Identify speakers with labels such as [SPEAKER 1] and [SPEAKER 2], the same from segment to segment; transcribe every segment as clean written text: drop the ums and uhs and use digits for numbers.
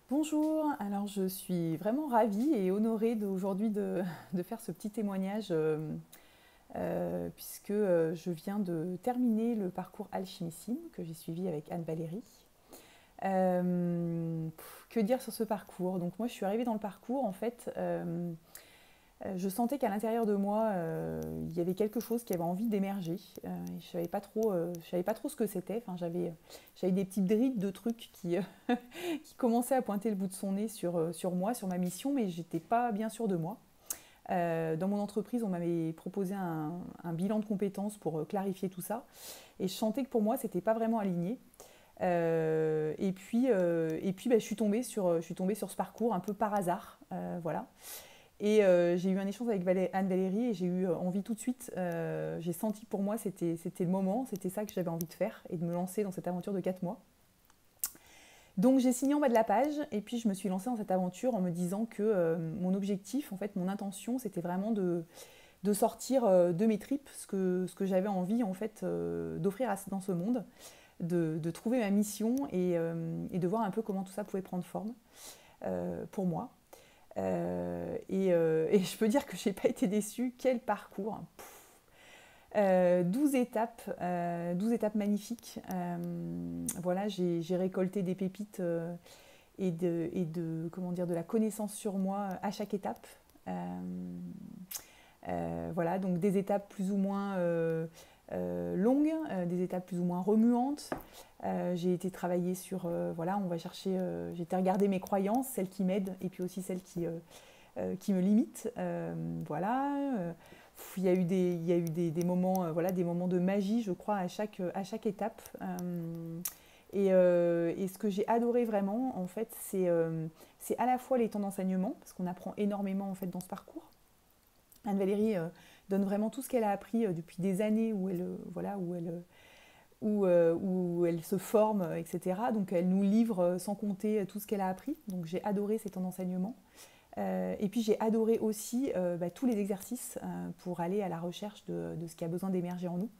[SPEAKER 1] Bonjour, alors je suis vraiment ravie et honorée aujourd'hui de faire ce petit témoignage puisque je viens de terminer le parcours Alchimissime que j'ai suivi avec Anne-Valérie. Que dire sur ce parcours? Donc moi je suis arrivée dans le parcours en fait, je sentais qu'à l'intérieur de moi il y avait quelque chose qui avait envie d'émerger. Et je savais pas trop ce que c'était. Enfin, j'avais des petites brides de trucs qui commençait à pointer le bout de son nez sur moi, sur ma mission, mais j'étais pas bien sûre de moi. Dans mon entreprise, on m'avait proposé un bilan de compétences pour clarifier tout ça, et je sentais que pour moi, c'était pas vraiment aligné. Et puis bah, je suis tombée sur ce parcours un peu par hasard, voilà. Et j'ai eu un échange avec Anne-Valérie et j'ai eu envie tout de suite, j'ai senti que pour moi c'était le moment, c'était ça que j'avais envie de faire et de me lancer dans cette aventure de 4 mois. Donc j'ai signé en bas de la page et puis je me suis lancée dans cette aventure en me disant que mon objectif, en fait mon intention, c'était vraiment de sortir de mes tripes ce que j'avais envie en fait d'offrir dans ce monde, de trouver ma mission et de voir un peu comment tout ça pouvait prendre forme pour moi. Et je peux dire que je n'ai pas été déçue. Quel parcours! 12 étapes magnifiques. Voilà, j'ai récolté des pépites comment dire, de la connaissance sur moi à chaque étape. Voilà, donc des étapes plus ou moins longues, des étapes plus ou moins remuantes. J'ai été travailler sur, voilà, on va chercher, j'ai été regarder mes croyances, celles qui m'aident et puis aussi celles qui me limitent. Voilà. Il y a eu des moments, voilà, des moments de magie, je crois, à chaque étape. Et ce que j'ai adoré vraiment, en fait, c'est à la fois les temps d'enseignement, parce qu'on apprend énormément en fait dans ce parcours. Anne-Valérie donne vraiment tout ce qu'elle a appris depuis des années voilà, où elle se forme, etc. Donc elle nous livre sans compter tout ce qu'elle a appris. Donc j'ai adoré ces temps d'enseignement. Et puis j'ai adoré aussi bah, tous les exercices pour aller à la recherche de ce qui a besoin d'émerger en nous.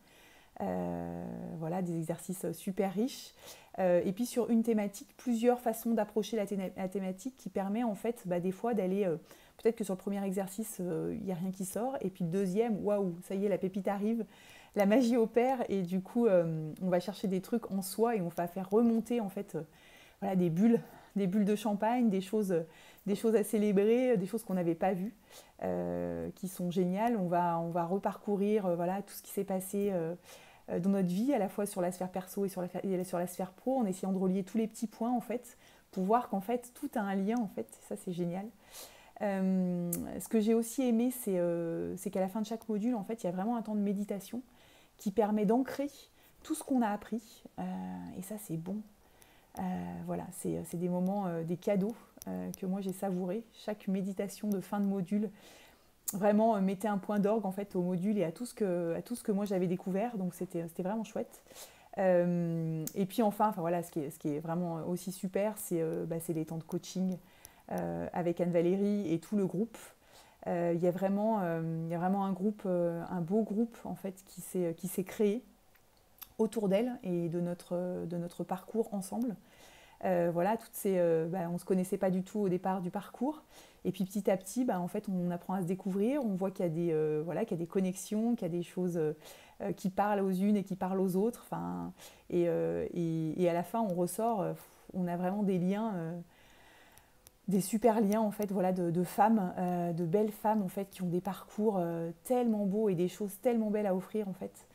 [SPEAKER 1] Voilà, des exercices super riches. Et puis sur une thématique, plusieurs façons d'approcher la thématique qui permet en fait bah, des fois d'aller, peut-être que sur le premier exercice, il n'y a rien qui sort, et puis le deuxième, waouh, ça y est, la pépite arrive, la magie opère, et du coup, on va chercher des trucs en soi et on va faire remonter en fait voilà, des bulles de champagne, des choses à célébrer, des choses qu'on n'avait pas vues, qui sont géniales. On va reparcourir voilà, tout ce qui s'est passé dans notre vie, à la fois sur la sphère perso et sur la sphère pro, en essayant de relier tous les petits points en fait, pour voir qu'en fait tout a un lien en fait. Ça c'est génial. Ce que j'ai aussi aimé, c'est qu'à la fin de chaque module, en fait, il y a vraiment un temps de méditation qui permet d'ancrer tout ce qu'on a appris. Et ça, c'est bon. Voilà, c'est des moments, des cadeaux que moi j'ai savourés. Chaque méditation de fin de module vraiment mettait un point d'orgue en fait au module et à tout ce que moi j'avais découvert. Donc c'était vraiment chouette. Et puis enfin voilà, ce qui est vraiment aussi super, bah, c'est les temps de coaching avec Anne-Valérie et tout le groupe. Il y a vraiment un groupe, un beau groupe en fait qui s'est créé autour d'elle et de notre parcours ensemble. Voilà, bah, on ne se connaissait pas du tout au départ du parcours. Et puis petit à petit, bah, en fait, on apprend à se découvrir, on voit qu'il y a voilà, qu'il y a des connexions, qu'il y a des choses qui parlent aux unes et qui parlent aux autres. Enfin, et à la fin, on ressort, on a vraiment des liens, des super liens en fait, voilà, de femmes, de belles femmes en fait, qui ont des parcours tellement beaux et des choses tellement belles à offrir en fait.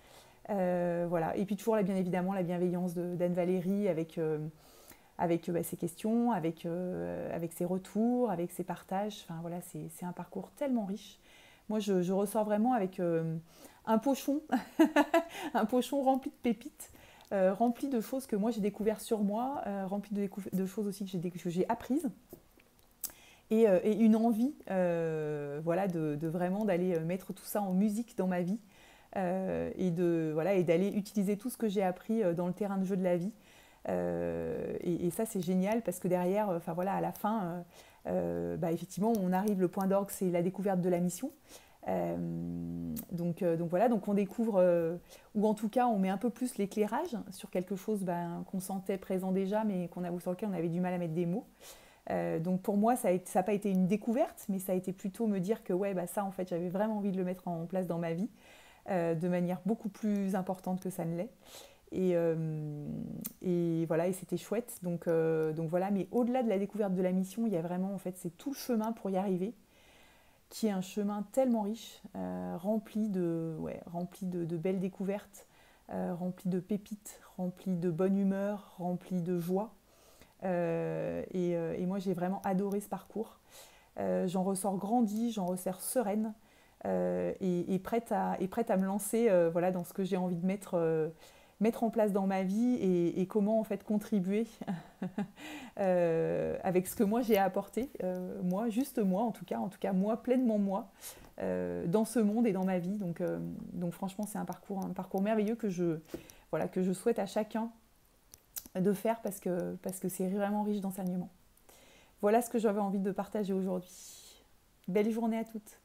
[SPEAKER 1] Voilà. Et puis toujours, bien évidemment, la bienveillance d'Anne-Valérie avec bah, ses questions, avec ses retours, avec ses partages. Enfin, voilà, c'est un parcours tellement riche. Moi, je ressors vraiment avec un pochon, un pochon rempli de pépites, rempli de choses que moi j'ai découvertes sur moi, rempli de choses aussi que j'ai apprises. Et une envie voilà, de vraiment d'aller mettre tout ça en musique dans ma vie voilà, et d'aller utiliser tout ce que j'ai appris dans le terrain de jeu de la vie. Et ça c'est génial parce que derrière, enfin voilà, à la fin, bah, effectivement, on arrive, le point d'orgue, c'est la découverte de la mission. Donc voilà, donc on découvre, ou en tout cas on met un peu plus l'éclairage sur quelque chose ben, qu'on sentait présent déjà, mais sur lequel on avait du mal à mettre des mots. Donc pour moi, ça n'a pas été une découverte, mais ça a été plutôt me dire que ouais, bah ça, en fait, j'avais vraiment envie de le mettre en place dans ma vie, de manière beaucoup plus importante que ça ne l'est. Et, voilà, et c'était chouette. Donc voilà, mais au-delà de la découverte de la mission, il y a vraiment, en fait, c'est tout le chemin pour y arriver, qui est un chemin tellement riche, rempli de belles découvertes, rempli de pépites, rempli de bonne humeur, rempli de joie. Et moi, j'ai vraiment adoré ce parcours. J'en ressors grandie, j'en ressors sereine, et prête à me lancer, voilà, dans ce que j'ai envie de mettre en place dans ma vie, et comment en fait contribuer avec ce que moi j'ai à apporter, moi, juste moi en tout cas moi, pleinement moi, dans ce monde et dans ma vie. Donc franchement, c'est un parcours merveilleux voilà, que je souhaite à chacun de faire, parce que c'est vraiment riche d'enseignements. Voilà ce que j'avais envie de partager aujourd'hui. Belle journée à toutes.